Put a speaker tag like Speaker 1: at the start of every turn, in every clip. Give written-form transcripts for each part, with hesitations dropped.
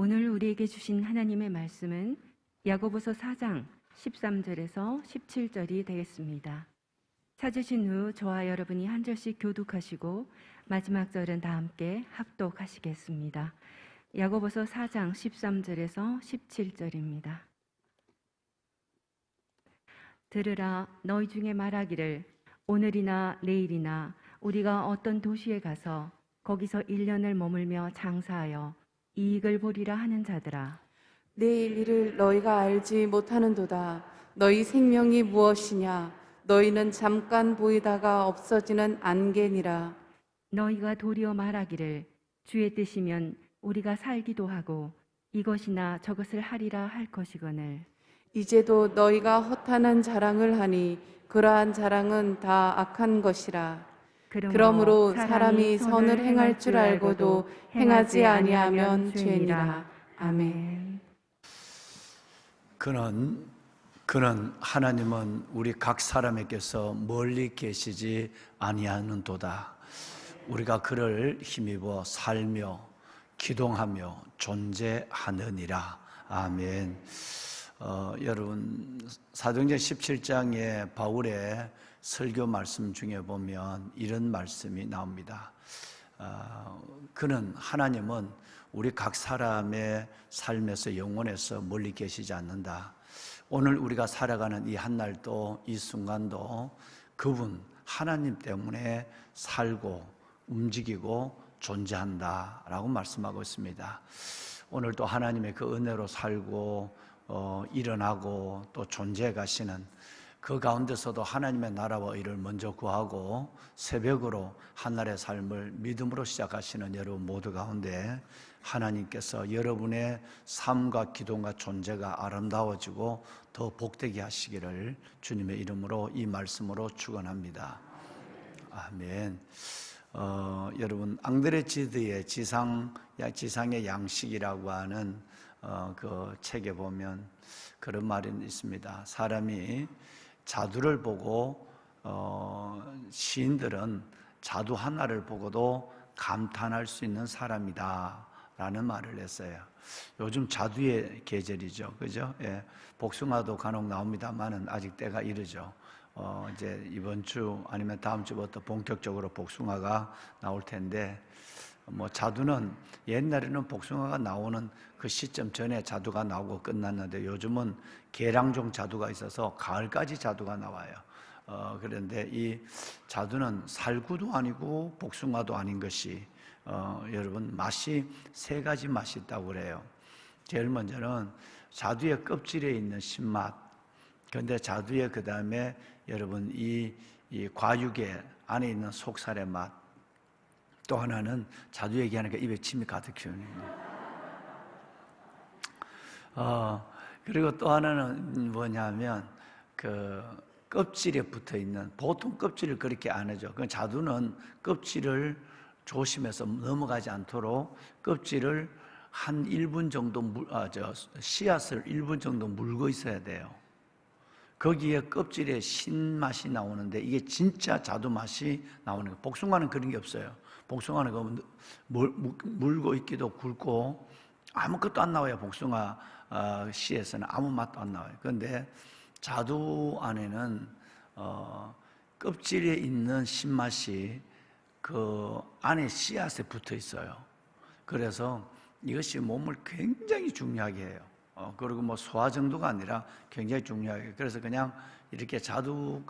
Speaker 1: 오늘 우리에게 주신 하나님의 말씀은 야고보서 4장 13절에서 17절이 되겠습니다. 찾으신 후 저와 여러분이 한 절씩 교독하시고 마지막 절은 다 함께 합독하시겠습니다. 야고보서 4장 13절에서 17절입니다. 들으라, 너희 중에 말하기를 오늘이나 내일이나 우리가 어떤 도시에 가서 거기서 1년을 머물며 장사하여 이익을 보리라 하는 자들아,
Speaker 2: 내일 일을 너희가 알지 못하는도다. 너희 생명이 무엇이냐? 너희는 잠깐 보이다가 없어지는 안개니라.
Speaker 1: 너희가 도리어 말하기를 주의 뜻이면 우리가 살기도 하고 이것이나 저것을 하리라 할 것이거늘,
Speaker 2: 이제도 너희가 허탄한 자랑을 하니 그러한 자랑은 다 악한 것이라. 그러므로 사람이 선을 행할 줄 알고도 행하지 아니하면 죄니라. 아멘.
Speaker 3: 그는 하나님은 우리 각 사람에게서 멀리 계시지 아니하는도다. 우리가 그를 힘입어 살며 기동하며 존재하느니라. 아멘. 여러분, 사도행전 17장의 바울의 설교 말씀 중에 보면 이런 말씀이 나옵니다. 하나님은 우리 각 사람의 삶에서 영혼에서 멀리 계시지 않는다. 오늘 우리가 살아가는 이 한날도 이 순간도 그분 하나님 때문에 살고 움직이고 존재한다라고 말씀하고 있습니다. 오늘도 하나님의 그 은혜로 살고 일어나고 또 존재해 가시는 그 가운데서도 하나님의 나라와 의를 먼저 구하고 새벽으로 한날의 삶을 믿음으로 시작하시는 여러분 모두 가운데 하나님께서 여러분의 삶과 기도와 존재가 아름다워지고 더 복되게 하시기를 주님의 이름으로 이 말씀으로 축원합니다. 아멘. 여러분, 앙드레 지드의 지상의 양식이라고 하는 그 책에 보면 그런 말이 있습니다. 사람이 자두를 보고 시인들은 자두 하나를 보고도 감탄할 수 있는 사람이다 라는 말을 했어요. 요즘 자두의 계절이죠, 그죠? 예, 복숭아도 간혹 나옵니다만은 아직 때가 이르죠. 이제 이번 주 아니면 다음 주부터 본격적으로 복숭아가 나올 텐데, 자두는 옛날에는 복숭아가 나오는 그 시점 전에 자두가 나오고 끝났는데 요즘은 계량종 자두가 있어서 가을까지 자두가 나와요. 그런데 이 자두는 살구도 아니고 복숭아도 아닌 것이 여러분 맛이 세 가지 맛이 있다고 그래요. 제일 먼저는 자두의 껍질에 있는 신맛. 그런데 자두의 그 다음에 여러분 이 과육의 안에 있는 속살의 맛. 또 하나는 자두 얘기하니까 입에 침이 가득 튀어요. 그리고 또 하나는 뭐냐면 그 껍질에 붙어 있는, 보통 껍질을 그렇게 안 하죠. 그 자두는 껍질을 조심해서 넘어가지 않도록 껍질을 한 1분 정도 씨앗을 1분 정도 물고 있어야 돼요. 거기에 껍질에 신맛이 나오는데 이게 진짜 자두 맛이 나오는 거예요. 복숭아는 그런 게 없어요. 복숭아는 물고 있기도 굵고 아무것도 안 나와요. 복숭아 씨에서는 아무 맛도 안 나와요. 그런데 자두 안에는 껍질에 있는 신맛이 그 안에 씨앗에 붙어 있어요. 그래서 이것이 몸을 굉장히 중요하게 해요. 그리고 소화 정도가 아니라 굉장히 중요하게. 그래서 그냥 이렇게 자두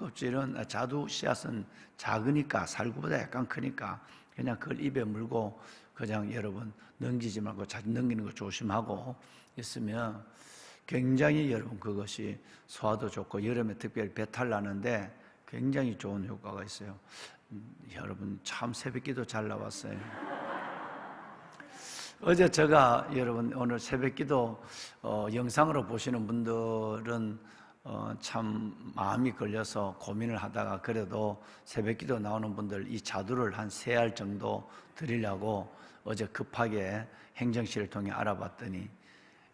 Speaker 3: 씨앗은 작으니까, 살구보다 약간 크니까 그냥 그걸 입에 물고 그냥 여러분 넘기지 말고 자주 넘기는 거 조심하고 있으면 굉장히 여러분 그것이 소화도 좋고 여름에 특별히 배탈 나는데 굉장히 좋은 효과가 있어요. 여러분 참 새벽기도 잘 나왔어요. 어제 제가 여러분 오늘 새벽기도 영상으로 보시는 분들은 참 마음이 걸려서 고민을 하다가 그래도 새벽기도 나오는 분들 이 자두를 한 3알 정도 드리려고 어제 급하게 행정실을 통해 알아봤더니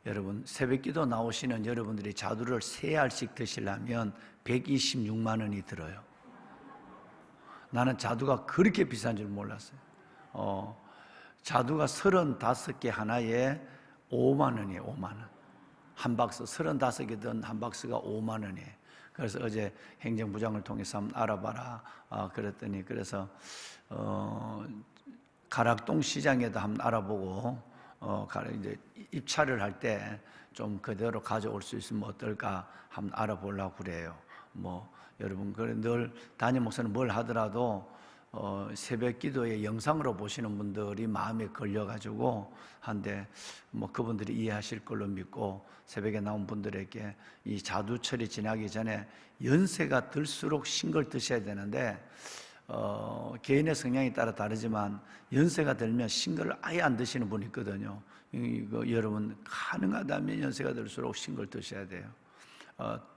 Speaker 3: 여러분 새벽기도 나오시는 여러분들이 자두를 3알씩 드시려면 126만 원이 들어요. 나는 자두가 그렇게 비싼 줄 몰랐어요. 자두가 35개 하나에 5만 원이에요. 5만 원. 한 박스 35개 든 한 박스가 5만 원이에요. 그래서 어제 행정부장을 통해서 한번 알아봐라 그랬더니, 그래서 가락동 시장에도 한번 알아보고 이제 입찰을 할 때 좀 그대로 가져올 수 있으면 어떨까 한번 알아보려고 그래요. 뭐 여러분, 늘 담임 목사는 뭘 하더라도 새벽 기도에 영상으로 보시는 분들이 마음에 걸려가지고 한데, 뭐 그분들이 이해하실 걸로 믿고, 새벽에 나온 분들에게 이 자두철이 지나기 전에 연세가 들수록 신 걸 드셔야 되는데, 개인의 성향에 따라 다르지만 연세가 들면 신 거를 아예 안 드시는 분이 있거든요. 이거 여러분, 가능하다면 연세가 들수록 신 걸 드셔야 돼요.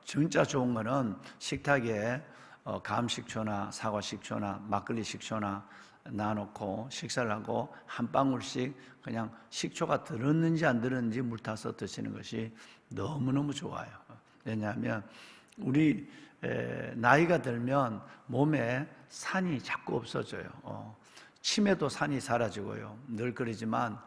Speaker 3: 진짜 좋은 거는 식탁에 감식초나 사과식초나 막걸리 식초나 놔놓고 식사를 하고 한 방울씩 그냥 식초가 들었는지 안 들었는지 물 타서 드시는 것이 너무너무 좋아요. 왜냐하면 우리 나이가 들면 몸에 산이 자꾸 없어져요. 치매도 산이 사라지고요. 늘 그러지만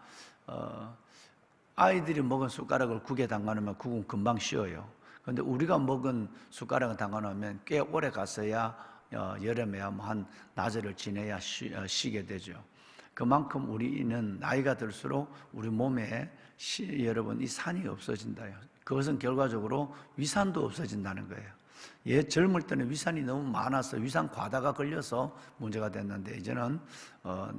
Speaker 3: 아이들이 먹은 숟가락을 국에 담가놓으면 국은 금방 쉬어요. 그런데 우리가 먹은 숟가락을 담가놓으면 꽤 오래 갔어야 여름에야 한 나절을 지내야 쉬게 되죠. 그만큼 우리는 나이가 들수록 우리 몸에 여러분 이 산이 없어진다요. 그것은 결과적으로 위산도 없어진다는 거예요. 젊을 때는 위산이 너무 많아서 위산 과다가 걸려서 문제가 됐는데, 이제는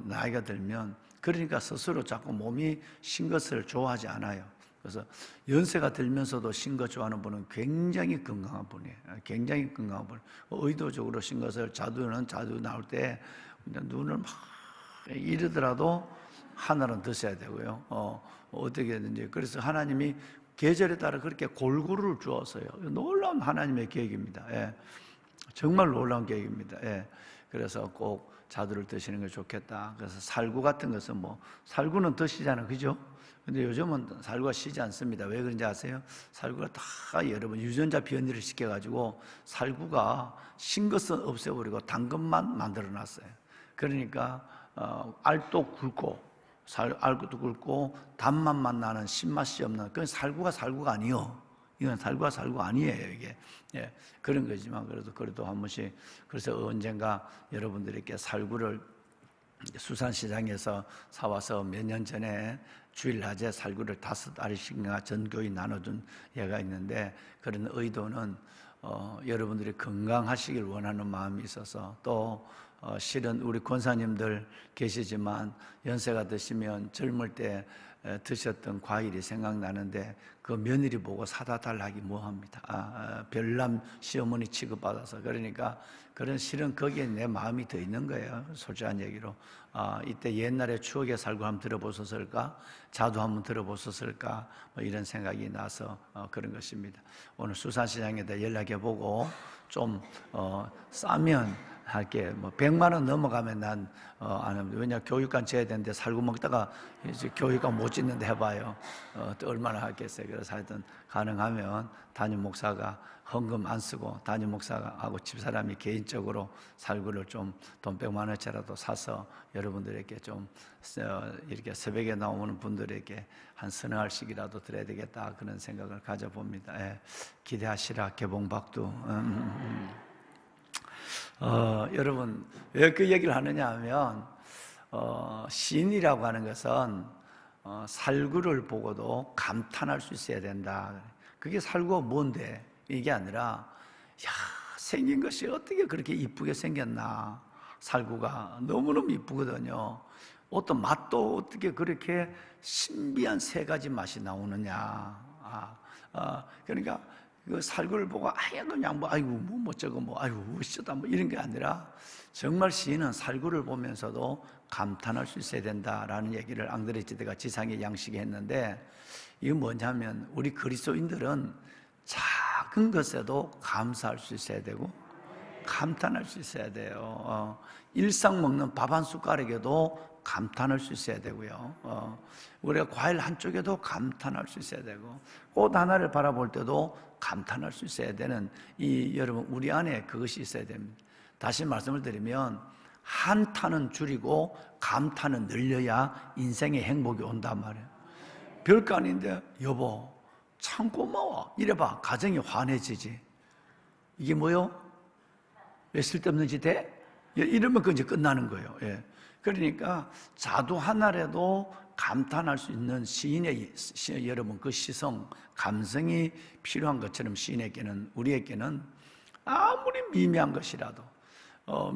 Speaker 3: 나이가 들면 그러니까 스스로 자꾸 몸이 신 것을 좋아하지 않아요. 그래서 연세가 들면서도 신 것 좋아하는 분은 굉장히 건강한 분이에요. 굉장히 건강한 분. 의도적으로 신 것을, 자두 나올 때 눈을 막 이르더라도 하나는 드셔야 되고요. 어떻게든지. 그래서 하나님이 계절에 따라 그렇게 골고루를 주었어요. 놀라운 하나님의 계획입니다. 예. 정말 놀라운 계획입니다. 예. 그래서 꼭 자두를 드시는 게 좋겠다. 그래서 살구 같은 것은 살구는 드시잖아요. 그죠? 근데 요즘은 살구가 쉬지 않습니다. 왜 그런지 아세요? 살구가 다 여러분 유전자 변이를 시켜가지고 살구가 신 것은 없애버리고 단 것만 만들어 놨어요. 그러니까 알도 굵고 알도 굵고 단맛만 나는 신맛이 없는, 그건 살구가 아니요. 이건 살구가 아니에요, 이게. 예, 그런 거지만 그래도 한 번씩, 그래서 언젠가 여러분들에게 살구를 수산시장에서 사와서 몇 년 전에 주일낮에 살구를 5알씩이나 전교에 나눠준 예가 있는데, 그런 의도는 여러분들이 건강하시길 원하는 마음이 있어서, 또 실은 우리 권사님들 계시지만 연세가 드시면 젊을 때 드셨던 과일이 생각나는데 그 며느리 보고 사다 달라기 뭐합니다. 별남 시어머니 취급받아서. 그러니까 실은 거기에 내 마음이 더 있는 거예요. 솔직한 얘기로. 이때 옛날에 추억의 살구 한번 들어보셨을까? 자두 한번 들어보셨을까? 이런 생각이 나서 그런 것입니다. 오늘 수산시장에다 연락해보고 좀 싸면 할게. 100만 원 넘어가면 난 안 합니다. 왜냐, 교육관 지어야 되는데 살구 먹다가 이제 교육관 못 짓는데 해봐요. 또 얼마나 하겠어요. 그래서 하여튼 가능하면 담임 목사가 헌금 안 쓰고 담임 목사가 하고 집사람이 개인적으로 살구를 좀 돈 100만 원짜리라도 사서 여러분들에게 좀 이렇게 새벽에 나오는 분들에게 한 서너 알씩이라도 드려야 되겠다, 그런 생각을 가져봅니다. 예. 기대하시라 개봉박두. 여러분, 왜 그 얘기를 하느냐 하면, 시인이라고 하는 것은 살구를 보고도 감탄할 수 있어야 된다. 그게 살구가 뭔데? 이게 아니라, 야, 생긴 것이 어떻게 그렇게 이쁘게 생겼나. 살구가 너무너무 이쁘거든요. 어떤 맛도 어떻게 그렇게 신비한 3가지 맛이 나오느냐. 그러니까 그 살구를 보고 그냥 아이고 저거 아이고 멋있다 이런 게 아니라, 정말 시인은 살구를 보면서도 감탄할 수 있어야 된다라는 얘기를 앙드레지드가 지상의 양식에 했는데, 이건 뭐냐면 우리 그리스도인들은 작은 것에도 감사할 수 있어야 되고 감탄할 수 있어야 돼요. 일상 먹는 밥 한 숟가락에도 감탄할 수 있어야 되고요. 우리가 과일 한쪽에도 감탄할 수 있어야 되고, 꽃 하나를 바라볼 때도 감탄할 수 있어야 되는, 여러분 우리 안에 그것이 있어야 됩니다. 다시 말씀을 드리면, 한탄은 줄이고 감탄은 늘려야 인생의 행복이 온단 말이에요. 별거 아닌데 여보 참 고마워 이래봐 가정이 환해지지. 이게 뭐요? 왜 쓸데없는 짓 해? 이러면 그 이제 끝나는 거예요. 예. 그러니까 자두 하나라도 감탄할 수 있는 여러분 그 시성, 감성이 필요한 것처럼 시인에게는, 우리에게는 아무리 미미한 것이라도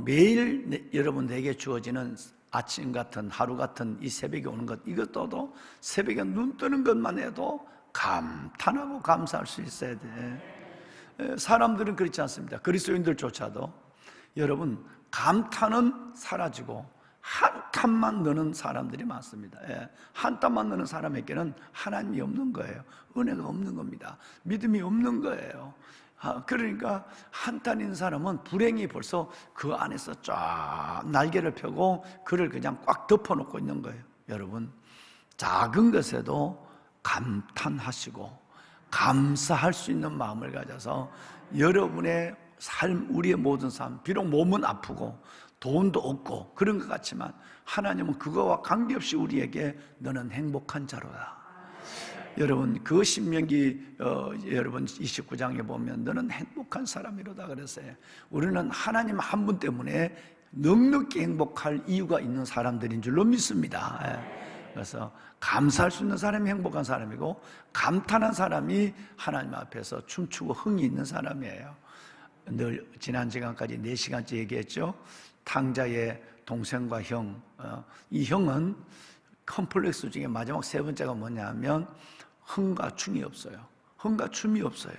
Speaker 3: 매일 여러분 내게 주어지는 아침 같은 하루 같은 이 새벽에 오는 것, 이것도 새벽에 눈 뜨는 것만 해도 감탄하고 감사할 수 있어야 돼. 사람들은 그렇지 않습니다. 그리스도인들조차도 여러분 감탄은 사라지고 한탄만 넣는 사람들이 많습니다. 한탄만 넣는 사람에게는 하나님이 없는 거예요. 은혜가 없는 겁니다. 믿음이 없는 거예요. 그러니까 한탄 있는 사람은 불행이 벌써 그 안에서 쫙 날개를 펴고 그를 그냥 꽉 덮어놓고 있는 거예요. 여러분 작은 것에도 감탄하시고 감사할 수 있는 마음을 가져서 여러분의 삶, 우리의 모든 삶, 비록 몸은 아프고 돈도 없고 그런 것 같지만 하나님은 그거와 관계없이 우리에게 너는 행복한 자로다. 여러분 그 신명기 여러분 29장에 보면 너는 행복한 사람이로다 그랬어요. 우리는 하나님 한 분 때문에 넉넉히 행복할 이유가 있는 사람들인 줄로 믿습니다. 그래서 감사할 수 있는 사람이 행복한 사람이고 감탄한 사람이 하나님 앞에서 춤추고 흥이 있는 사람이에요. 늘 지난 시간까지 4시간째 얘기했죠. 탕자의 동생과 형, 이 형은 컴플렉스 중에 마지막 3번째가 뭐냐면 흥과 춤이 없어요. 흥과 춤이 없어요.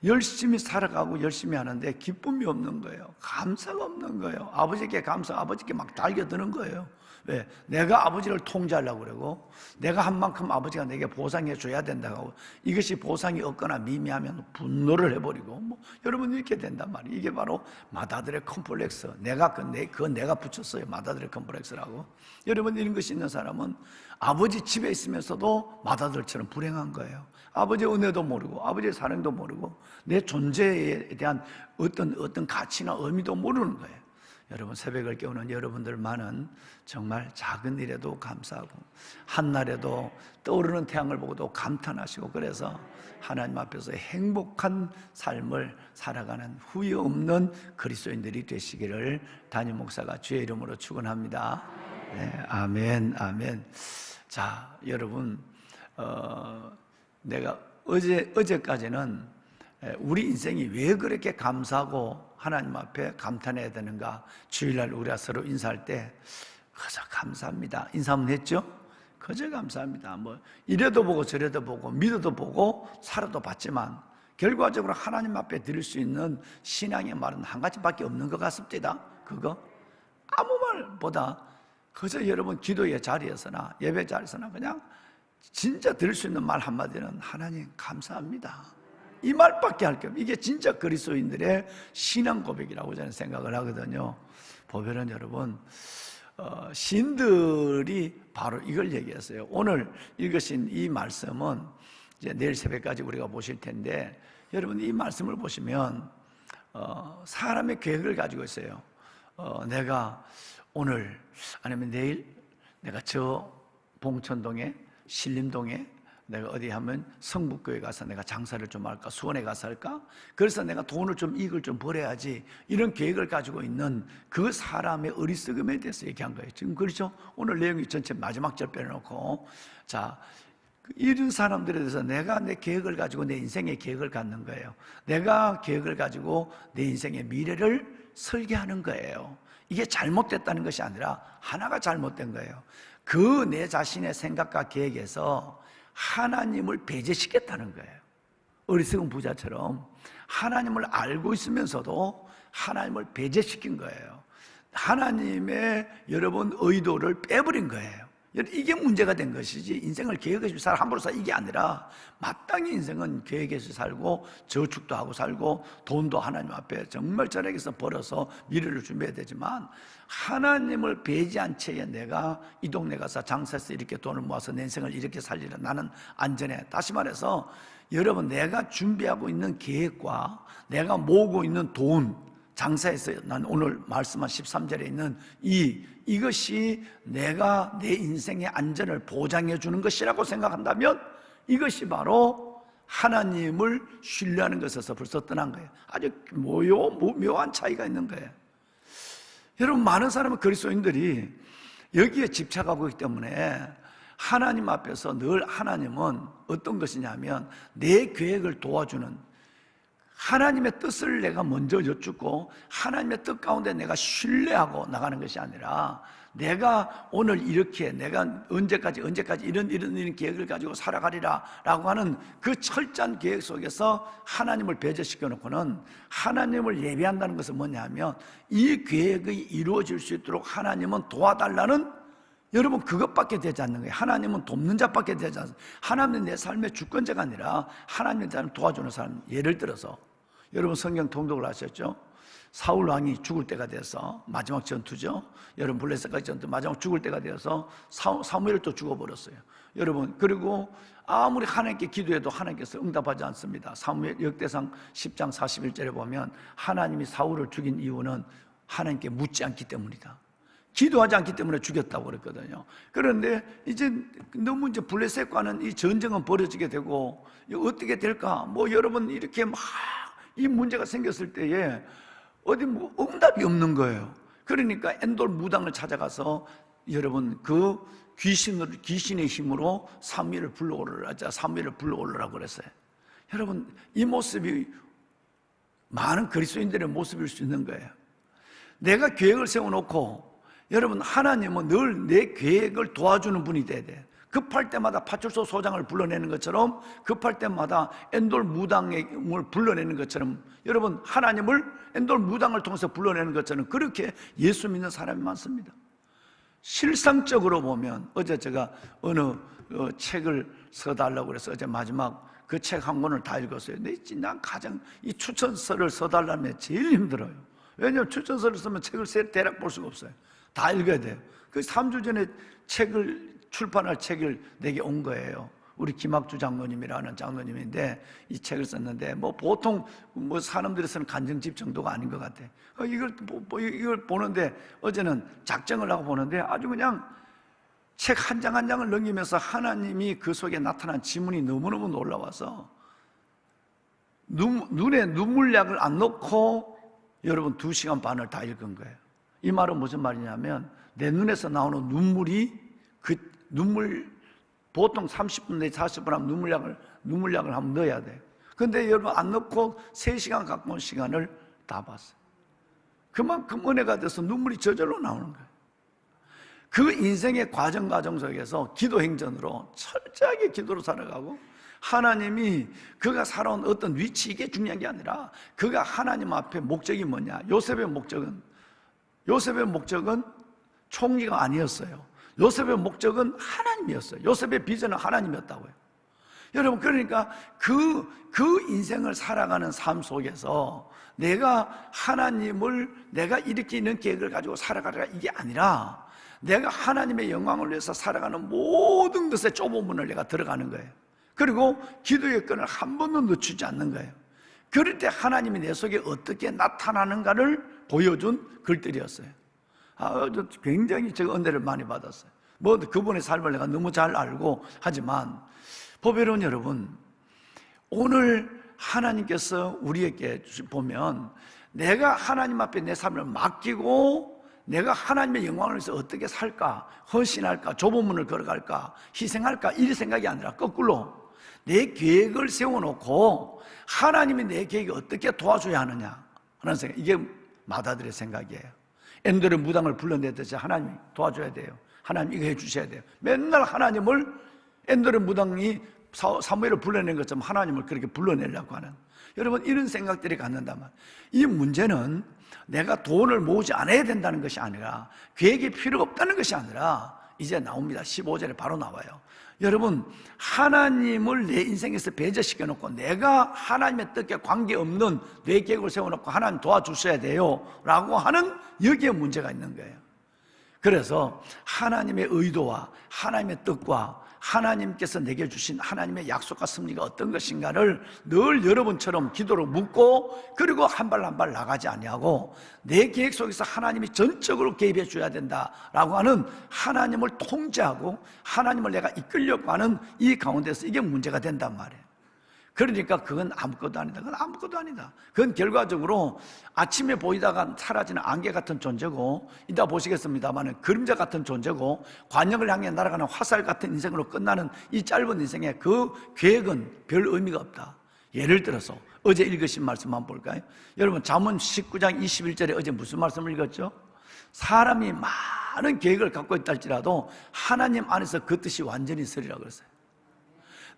Speaker 3: 열심히 살아가고 열심히 하는데 기쁨이 없는 거예요. 감사가 없는 거예요. 아버지께 감사, 아버지께 막 달겨드는 거예요. 왜? 내가 아버지를 통제하려고 그러고 내가 한 만큼 아버지가 내게 보상해 줘야 된다고, 이것이 보상이 없거나 미미하면 분노를 해버리고 여러분 이렇게 된단 말이에요. 이게 바로 맏아들의 컴플렉스. 그건 내가 붙였어요. 맏아들의 컴플렉스라고. 여러분 이런 것이 있는 사람은 아버지 집에 있으면서도 맏아들처럼 불행한 거예요. 아버지의 은혜도 모르고 아버지의 사랑도 모르고 내 존재에 대한 어떤 가치나 의미도 모르는 거예요. 여러분 새벽을 깨우는 여러분들만은 정말 작은 일에도 감사하고 한날에도 떠오르는 태양을 보고도 감탄하시고 그래서 하나님 앞에서 행복한 삶을 살아가는 후회 없는 그리스도인들이 되시기를 담임 목사가 주의 이름으로 축원합니다. 네, 아멘, 아멘. 자, 여러분 내가 어제까지는 우리 인생이 왜 그렇게 감사하고 하나님 앞에 감탄해야 되는가, 주일날 우리가 서로 인사할 때 그저 감사합니다 인사하면 했죠? 그저 감사합니다. 이래도 보고 저래도 보고 믿어도 보고 살아도 봤지만 결과적으로 하나님 앞에 드릴 수 있는 신앙의 말은 한 가지밖에 없는 것 같습니다. 그거 아무 말보다 그저 여러분 기도의 자리에서나 예배 자리에서나 그냥 진짜 드릴 수 있는 말 한마디는 하나님 감사합니다, 이 말밖에 할 게 없어요. 이게 진짜 그리스도인들의 신앙 고백이라고 저는 생각을 하거든요. 보면은 여러분 시인들이 바로 이걸 얘기했어요. 오늘 읽으신 이 말씀은 이제 내일 새벽까지 우리가 보실 텐데 여러분 이 말씀을 보시면 사람의 계획을 가지고 있어요. 내가 오늘 아니면 내일 내가 저 봉천동에 신림동에 내가 어디 하면 성북교회 가서 내가 장사를 좀 할까, 수원에 가서 할까, 그래서 내가 돈을 좀 이익을 좀 벌어야지, 이런 계획을 가지고 있는 그 사람의 어리석음에 대해서 얘기한 거예요. 지금 그렇죠? 오늘 내용이 전체 마지막 절 빼놓고 자, 이런 사람들에 대해서 내가 내 계획을 가지고 내 인생의 계획을 갖는 거예요. 내가 계획을 가지고 내 인생의 미래를 설계하는 거예요. 이게 잘못됐다는 것이 아니라 하나가 잘못된 거예요. 그 내 자신의 생각과 계획에서 하나님을 배제시켰다는 거예요. 어리석은 부자처럼 하나님을 알고 있으면서도 하나님을 배제시킨 거예요. 하나님의 여러분 의도를 빼버린 거예요. 이게 문제가 된 것이지 인생을 계획해서 살 함부로 살 이게 아니라 마땅히 인생은 계획해서 살고 저축도 하고 살고 돈도 하나님 앞에 정말 절약해서 벌어서 미래를 준비해야 되지만 하나님을 배제한 채에 내가 이 동네 가서 장사해서 이렇게 돈을 모아서 내 인생을 이렇게 살리라, 나는 안전해. 다시 말해서 여러분 내가 준비하고 있는 계획과 내가 모으고 있는 돈, 장사해서 난 오늘 말씀한 13절에 있는 이것이 내가 내 인생의 안전을 보장해 주는 것이라고 생각한다면 이것이 바로 하나님을 신뢰하는 것에서 벌써 떠난 거예요. 아주 묘한 차이가 있는 거예요. 여러분, 많은 사람은 그리스도인들이 여기에 집착하고 있기 때문에 하나님 앞에서 늘 하나님은 어떤 것이냐면 내 계획을 도와주는, 하나님의 뜻을 내가 먼저 여쭙고 하나님의 뜻 가운데 내가 신뢰하고 나가는 것이 아니라 내가 오늘 이렇게 내가 언제까지 이런 계획을 가지고 살아가리라 라고 하는 그 철저한 계획 속에서 하나님을 배제시켜 놓고는, 하나님을 예배한다는 것은 뭐냐면 이 계획이 이루어질 수 있도록 하나님은 도와달라는, 여러분, 그것밖에 되지 않는 거예요. 하나님은 돕는 자밖에 되지 않습니다. 하나님은 내 삶의 주권자가 아니라 하나님의 삶을 도와주는 사람. 예를 들어서 여러분, 성경 통독을 하셨죠? 사울 왕이 죽을 때가 돼서, 마지막 전투죠. 여러분, 블레셋까지 전투 마지막 죽을 때가 되어서 사무엘을 또 죽어버렸어요. 여러분, 그리고 아무리 하나님께 기도해도 하나님께서 응답하지 않습니다. 사무엘 역대상 10장 41절에 보면 하나님이 사울을 죽인 이유는 하나님께 묻지 않기 때문이다. 기도하지 않기 때문에 죽였다고 그랬거든요. 그런데 이제 너무 이제 블레셋과는 이 전쟁은 벌어지게 되고 어떻게 될까? 뭐 여러분, 이렇게 막 이 문제가 생겼을 때에 어디 뭐 응답이 없는 거예요. 그러니까 엔돌 무당을 찾아가서 여러분, 그 귀신의 힘으로 사무엘을 불러오르라고 그랬어요. 여러분, 이 모습이 많은 그리스도인들의 모습일 수 있는 거예요. 내가 계획을 세워놓고, 여러분, 하나님은 늘 내 계획을 도와주는 분이 돼야 돼요. 급할 때마다 파출소 소장을 불러내는 것처럼, 급할 때마다 엔돌 무당을 불러내는 것처럼, 여러분, 하나님을 엔돌 무당을 통해서 불러내는 것처럼 그렇게 예수 믿는 사람이 많습니다. 실상적으로 보면, 어제 제가 어느 책을 써달라고 그래서 어제 마지막 그 책 한 권을 다 읽었어요. 근데 난 가장 이 추천서를 써달라면 제일 힘들어요. 왜냐하면 추천서를 쓰면 책을 대략 볼 수가 없어요. 다 읽어야 돼요. 그 3주 전에 출판할 책을 내게 온 거예요. 우리 김학주 장로님이라는 장로님인데 이 책을 썼는데, 뭐 보통 뭐 사람들이 쓰는 간증집 정도가 아닌 것 같아. 이걸 보는데, 어제는 작정을 하고 보는데 아주 그냥 책 한 장 한 장을 넘기면서 하나님이 그 속에 나타난 지문이 너무너무 놀라워서 눈에 눈물약을 안 넣고 여러분 2시간 반을 다 읽은 거예요. 이 말은 무슨 말이냐면, 내 눈에서 나오는 눈물이 보통 30분 내지 40분 하면 눈물약을 한번 넣어야 돼요. 근데 여러분, 안 넣고 3시간 가까운 시간을 다 봤어요. 그만큼 은혜가 돼서 눈물이 저절로 나오는 거예요. 그 인생의 과정 속에서 기도 행전으로 철저하게 기도로 살아가고, 하나님이 그가 살아온 어떤 위치, 이게 중요한 게 아니라 그가 하나님 앞에 목적이 뭐냐. 요셉의 목적은 총리가 아니었어요. 요셉의 목적은 하나님이었어요. 요셉의 비전은 하나님이었다고요. 여러분, 그러니까 그 인생을 살아가는 삶 속에서 내가 하나님을, 내가 이렇게 있는 계획을 가지고 살아가라, 이게 아니라 내가 하나님의 영광을 위해서 살아가는 모든 것에 좁은 문을 내가 들어가는 거예요. 그리고 기도의 끈을 한 번도 늦추지 않는 거예요. 그럴 때 하나님이 내 속에 어떻게 나타나는가를 보여준 글들이었어요. 굉장히 제가 은혜를 많이 받았어요. 뭐 그분의 삶을 내가 너무 잘 알고 하지만, 보배로운 여러분, 오늘 하나님께서 우리에게 보면, 내가 하나님 앞에 내 삶을 맡기고 내가 하나님의 영광을 위해서 어떻게 살까, 헌신할까, 좁은 문을 걸어갈까, 희생할까, 이 생각이 아니라 거꾸로 내 계획을 세워놓고 하나님이 내 계획을 어떻게 도와줘야 하느냐 하는 생각, 이게 마다들의 생각이에요. 엔돌의 무당을 불러내듯이 하나님이 도와줘야 돼요. 하나님 이거 해주셔야 돼요. 맨날 하나님을, 엔돌의 무당이 사무엘을 불러낸 것처럼 하나님을 그렇게 불러내려고 하는, 여러분, 이런 생각들이 갖는다면, 이 문제는 내가 돈을 모으지 않아야 된다는 것이 아니라, 계획이 필요 없다는 것이 아니라, 이제 나옵니다. 15절에 바로 나와요. 여러분, 하나님을 내 인생에서 배제시켜 놓고 내가 하나님의 뜻에 관계없는 내 계획을 세워놓고 하나님 도와주셔야 돼요 라고 하는, 여기에 문제가 있는 거예요. 그래서 하나님의 의도와 하나님의 뜻과 하나님께서 내게 주신 하나님의 약속과 승리가 어떤 것인가를 늘 여러분처럼 기도로 묻고, 그리고 한 발 한 발 나가지 아니하고 내 계획 속에서 하나님이 전적으로 개입해 줘야 된다라고 하는 하나님을 통제하고 하나님을 내가 이끌려고 하는 이 가운데서 이게 문제가 된단 말이에요. 그러니까 그건 아무것도 아니다. 그건 아무것도 아니다. 그건 결과적으로 아침에 보이다가 사라지는 안개 같은 존재고, 이따 보시겠습니다만 그림자 같은 존재고, 관역을 향해 날아가는 화살 같은 인생으로 끝나는 이 짧은 인생에 그 계획은 별 의미가 없다. 예를 들어서 어제 읽으신 말씀 한번 볼까요? 여러분, 잠언 19장 21절에 어제 무슨 말씀을 읽었죠? 사람이 많은 계획을 갖고 있다 할지라도 하나님 안에서 그 뜻이 완전히 서리라고 그랬어요.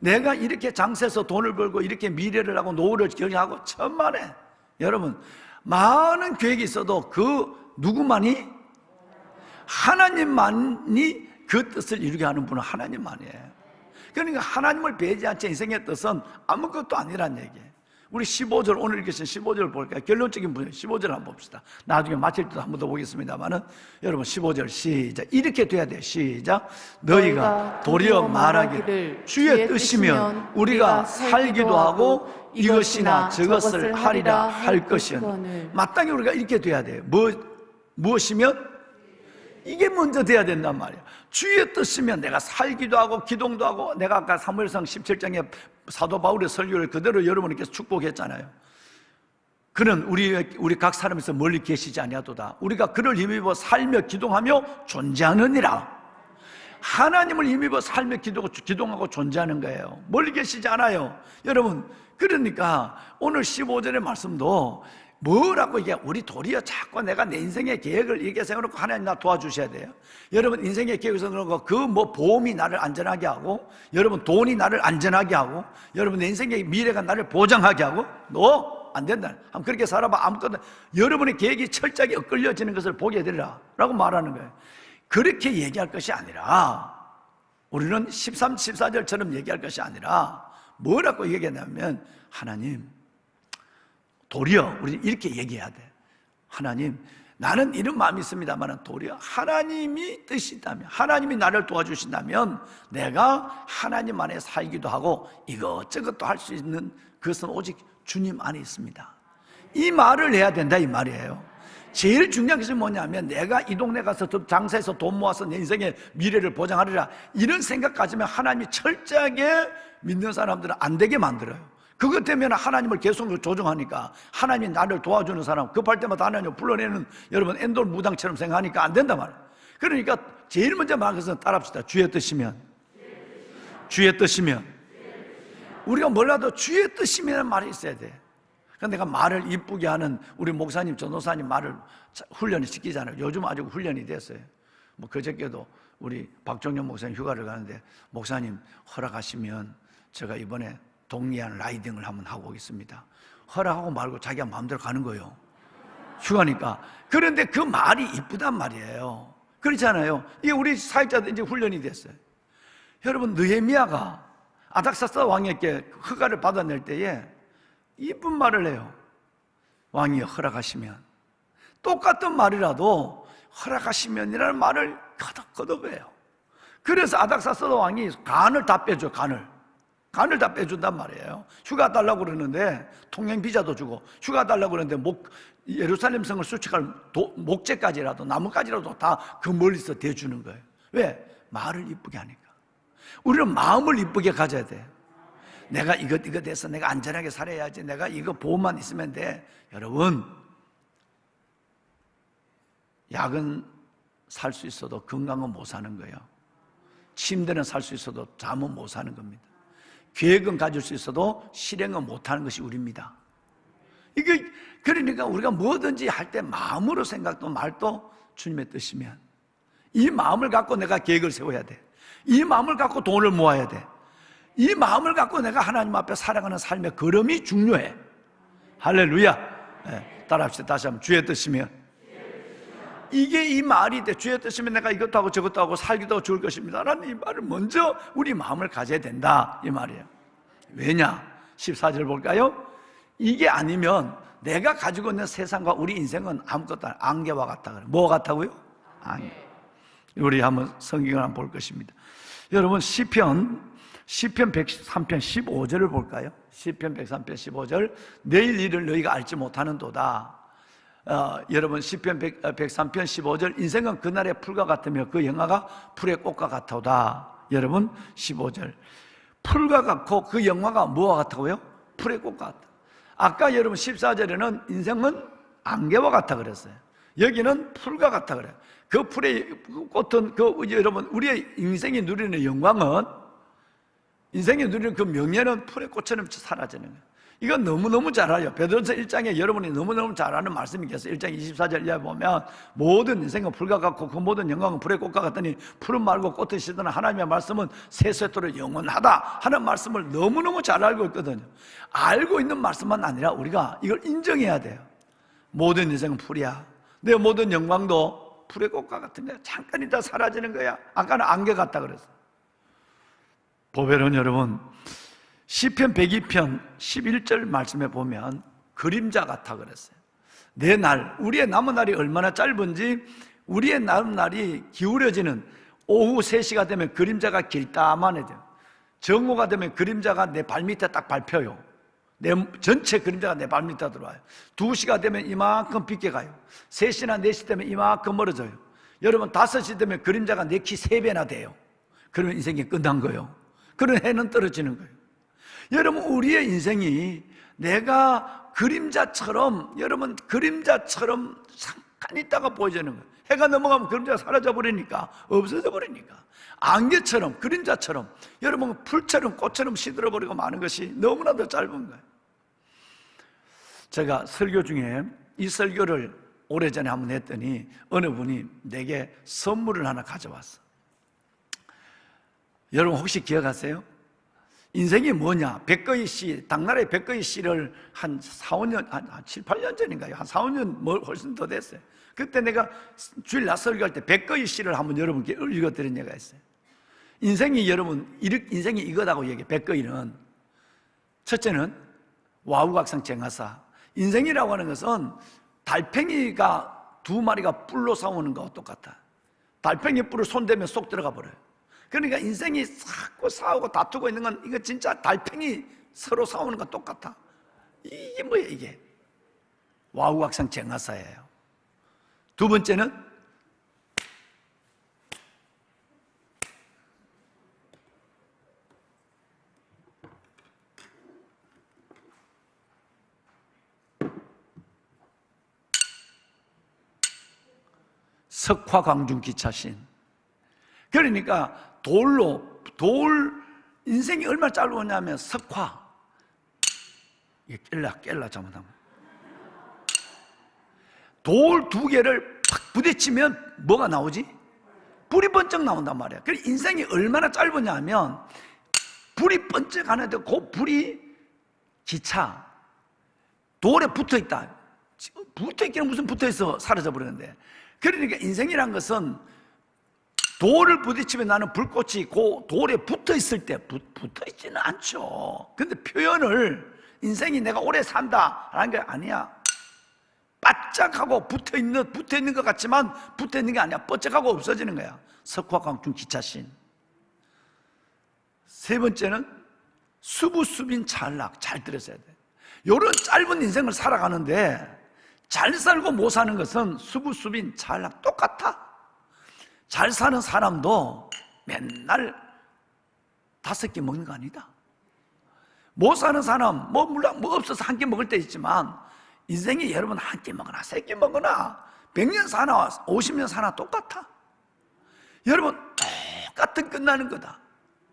Speaker 3: 내가 이렇게 장세해서 돈을 벌고 이렇게 미래를 하고 노후를 결정하고 천만에, 여러분, 많은 계획이 있어도 그 누구만이? 하나님만이 그 뜻을 이루게 하는 분은 하나님만이에요. 그러니까 하나님을 배제한 채 인생의 뜻은 아무것도 아니란 얘기예요. 우리 15절, 오늘 읽으신 15절 볼까요? 결론적인 부분 15절 한번 봅시다. 나중에 마칠 때도 한 번 더 보겠습니다만은, 여러분 15절 시작. 이렇게 돼야 돼요. 시작. 너희가 도리어 말하기를 주의 뜻이면 우리가 살기도 하고 이것이나 저것을 하리라 할 것이니, 마땅히 우리가 이렇게 돼야 돼요. 무엇이면? 이게 먼저 돼야 된단 말이에요. 주의 뜻이면 내가 살기도 하고 기동도 하고, 내가 아까 사무엘상 17장에 사도 바울의 설교를 그대로 여러분께서 축복했잖아요. 그는 우리 각 사람에서 멀리 계시지 아니하도다. 우리가 그를 힘입어 살며 기동하며 존재하느니라. 하나님을 힘입어 살며 기동하고 존재하는 거예요. 멀리 계시지 않아요. 여러분, 그러니까 오늘 15절의 말씀도 뭐라고 이게, 우리 도리어 자꾸 내가 내 인생의 계획을 이렇게 세워놓고 하나님 나 도와주셔야 돼요. 여러분, 인생의 계획을 세워놓고 그 보험이 나를 안전하게 하고, 여러분 돈이 나를 안전하게 하고, 여러분 내 인생의 미래가 나를 보장하게 하고, 안 된다. 한번 그렇게 살아봐. 아무것도, 여러분의 계획이 철저하게 엇갈려지는 것을 보게 되리라 라고 말하는 거예요. 그렇게 얘기할 것이 아니라, 우리는 13, 14절처럼 얘기할 것이 아니라 뭐라고 얘기하냐면, 하나님, 도리어 우리 이렇게 얘기해야 돼. 하나님, 나는 이런 마음이 있습니다만 도리어 하나님이 뜻이 있다면, 하나님이 나를 도와주신다면 내가 하나님 안에 살기도 하고 이것저것도 할 수 있는 그것은 오직 주님 안에 있습니다. 이 말을 해야 된다, 이 말이에요. 제일 중요한 것이 뭐냐면, 내가 이 동네 가서 장사해서 돈 모아서 내 인생의 미래를 보장하리라, 이런 생각 가지면 하나님이 철저하게 믿는 사람들은 안 되게 만들어요. 그것 때문에 하나님을 계속 조종하니까, 하나님이 나를 도와주는 사람 급할 때마다 하나님을 불러내는, 여러분 엔돌 무당처럼 생각하니까 안 된단 말이에요. 그러니까 제일 먼저 말한 것은 따라합시다. 주의 뜻이면, 주의 뜻이면. 우리가 몰라도 주의 뜻이면 말이 있어야 돼. 그러니까 내가 말을 이쁘게 하는 우리 목사님, 전도사님 말을 훈련을 시키잖아요. 요즘 아주 훈련이 됐어요. 뭐 그저께도 우리 박종현 목사님 휴가를 가는데, 목사님 허락하시면 제가 이번에 동리안 라이딩을 한번 하고 오겠습니다. 허락하고 말고 자기가 마음대로 가는 거예요. 휴가니까. 그런데 그 말이 이쁘단 말이에요. 그렇잖아요. 이게 우리 사역자들 이제 훈련이 됐어요. 여러분, 느헤미야가 아닥사스다 왕에게 허가를 받아낼 때에 이쁜 말을 해요. 왕이 허락하시면. 똑같은 말이라도 허락하시면이라는 말을 거듭거듭해요. 그래서 아닥사스다 왕이 간을 다 빼줘. 간을 다 빼준단 말이에요. 휴가 달라고 그러는데 통행 비자도 주고, 휴가 달라고 그러는데 예루살렘 성을 수축할 목재까지라도, 나무까지라도 다 그 멀리서 대주는 거예요. 왜? 말을 이쁘게 하니까. 우리는 마음을 이쁘게 가져야 돼. 내가 이것 해서 내가 안전하게 살아야지, 내가 이거 보험만 있으면 돼. 여러분, 약은 살 수 있어도 건강은 못 사는 거예요. 침대는 살 수 있어도 잠은 못 사는 겁니다. 계획은 가질 수 있어도 실행은 못하는 것이 우리입니다. 이게, 그러니까 우리가 뭐든지 할 때 마음으로 생각도 말도 주님의 뜻이면, 이 마음을 갖고 내가 계획을 세워야 돼. 이 마음을 갖고 돈을 모아야 돼. 이 마음을 갖고 내가 하나님 앞에 살아가는 삶의 걸음이 중요해. 할렐루야. 네, 따라합시다. 다시 한번. 주의 뜻이면. 이게 이 말이 돼. 주의 뜻이면 내가 이것도 하고 저것도 하고 살기도 하고 죽을 것입니다 라는 이 말을 먼저 우리 마음을 가져야 된다, 이 말이에요. 왜냐? 14절 볼까요? 이게 아니면 내가 가지고 있는 세상과 우리 인생은 아무것도 아니에요. 안개와 같다 그래요. 뭐 같다고요? 안개. 우리 한번 성경을 한번 볼 것입니다. 여러분 시편 103편 15절을 볼까요? 시편 103편 15절. 내일 일을 너희가 알지 못하는도다. 여러분 시편 103편 15절. 인생은 그날의 풀과 같으며 그 영화가 풀의 꽃과 같도다. 여러분 15절. 풀과 같고 그 영화가 뭐와 같다고요? 풀의 꽃과 같다. 아까 여러분 14절에는 인생은 안개와 같다 그랬어요. 여기는 풀과 같다 그래요. 그 풀의 꽃은 여러분 우리의 인생이 누리는 영광은, 인생이 누리는 그 명예는 풀의 꽃처럼 사라지는 거예요. 이건 너무너무 잘 알아요. 베드로서 1장에 여러분이 너무너무 잘 아는 말씀이 있어요. 1장 24절 이하에 보면 모든 인생은 풀과 같고 그 모든 영광은 풀의 꽃과 같더니 풀은 말고 꽃은 시드나 하나님의 말씀은 세세토록 영원하다 하는 말씀을 너무너무 잘 알고 있거든요. 알고 있는 말씀만 아니라 우리가 이걸 인정해야 돼요. 모든 인생은 풀이야. 내 모든 영광도 풀의 꽃과 같은 거야. 잠깐 있다 사라지는 거야. 아까는 안개 같다 그랬어. 보배로운 여러분, 시편 102편 11절 말씀에 보면 그림자 같아 그랬어요. 내 날, 우리의 남은 날이 얼마나 짧은지, 우리의 남은 날이 기울어지는 오후 3시가 되면 그림자가 길다만해져요. 정오가 되면 그림자가 내 발밑에 딱 밟혀요. 내 전체 그림자가 내 발밑에 들어와요. 2시가 되면 이만큼 빗게 가요. 3시나 4시 되면 이만큼 멀어져요. 여러분 5시 되면 그림자가 내 키 3배나 돼요. 그러면 인생이 끝난 거예요. 그런 해는 떨어지는 거예요. 여러분 우리의 인생이 내가 그림자처럼, 여러분 그림자처럼 잠깐 있다가 보여지는 거예요. 해가 넘어가면 그림자가 사라져 버리니까, 없어져 버리니까. 안개처럼, 그림자처럼, 여러분 풀처럼 꽃처럼 시들어 버리고 마는 것이 너무나도 짧은 거예요. 제가 설교 중에 이 설교를 오래전에 한번 했더니 어느 분이 내게 선물을 하나 가져왔어. 여러분 혹시 기억하세요? 인생이 뭐냐? 백거희 씨, 당나라의 백거희 씨를 한 4, 5년, 한 7, 8년 전인가요? 한 4, 5년 훨씬 더 됐어요. 그때 내가 주일 낮 설교할 때 백거희 씨를 한번 여러분께 읽어드린 예가 있어요. 인생이 여러분, 인생이 이거다고 얘기해. 백거희는 첫째는 와우각상 쟁하사. 인생이라고 하는 것은 달팽이가 2마리가 뿔로 싸우는 거와 똑같아. 달팽이 뿔을 손대면 쏙 들어가 버려요. 그러니까 인생이 자꾸 싸우고 다투고 있는 건 이거 진짜 달팽이 서로 싸우는 건 똑같아. 이게 뭐야 이게? 와우각상 쟁하사예요. 두 번째는 석화광중기차신. 그러니까 인생이 얼마나 짧으냐면 석화, 이게 깰라 잘못하면 돌 2개를 팍 부딪히면 뭐가 나오지? 불이 번쩍 나온단 말이야. 그래서 인생이 얼마나 짧으냐 하면 불이 번쩍 하는데 그 불이 기차 돌에 붙어있다. 붙어있기는 무슨 붙어있어 사라져버리는데. 그러니까 인생이란 것은 돌을 부딪히면 나는 불꽃이 그 돌에 붙어있을 때 붙어있지는 않죠. 근데 표현을 인생이 내가 오래 산다라는 게 아니야. 바짝하고 붙어있는 것 같지만 붙어있는 게 아니야. 뻗쩍하고 없어지는 거야. 석화광중 기차신. 세 번째는 수부수빈 찰락. 잘 들으셔야 돼. 이런 짧은 인생을 살아가는데 잘 살고 못 사는 것은 수부수빈 찰락 똑같아. 잘 사는 사람도 맨날 5개 먹는 거 아니다. 못 사는 사람, 물론 없어서 한 끼 먹을 때 있지만 인생이 여러분 한 끼 먹거나 3끼 먹거나 100년 사나 50년 사나 똑같아. 여러분 똑같은 끝나는 거다.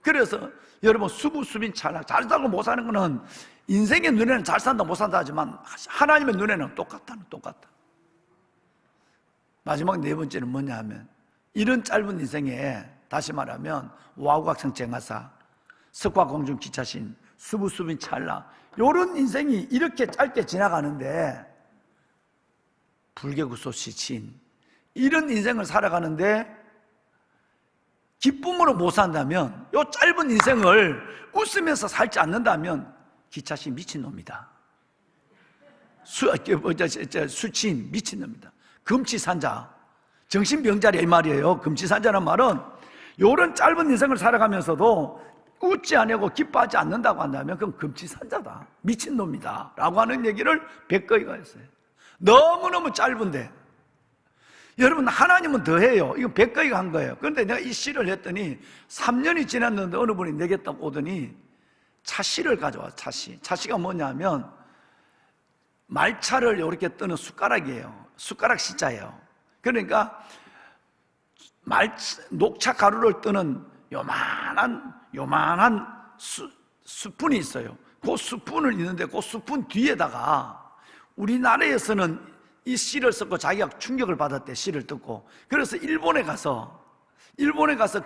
Speaker 3: 그래서 여러분 수부수빈 찰락. 잘 살고 못 사는 거는 인생의 눈에는 잘 산다 못 산다 하지만 하나님의 눈에는 똑같아. 마지막 4번째는 뭐냐 하면 이런 짧은 인생에 다시 말하면 와우각성 쟁하사, 석화공중 기차신, 수부수빈 찰나 이런 인생이 이렇게 짧게 지나가는데 불개구소시친 이런 인생을 살아가는데 기쁨으로 못 산다면 이 짧은 인생을 웃으면서 살지 않는다면 기차신 미친놈이다. 수친 미친놈이다. 금치산자 정신병자리 이 말이에요. 금치산자는 말은 요런 짧은 인생을 살아가면서도 웃지 않고 기뻐하지 않는다고 한다면 그건 금치산자다, 미친놈이다 라고 하는 얘기를 백거이가 했어요. 너무너무 짧은데, 여러분 하나님은 더해요. 이건 백거이가 한 거예요. 그런데 내가 이 시를 했더니 3년이 지났는데 어느 분이 내게 딱 오더니 차씨를 가져와. 차씨가 뭐냐면 말차를 이렇게 뜨는 숟가락이에요. 숟가락 시자예요. 그러니까 녹차 가루를 뜨는 요만한 스푼이 있어요. 그 스푼을 있는데 그 스푼 뒤에다가 우리나라에서는 이 씨를 썼고 자기가 충격을 받았대. 씨를 뜯고. 그래서 일본에 가서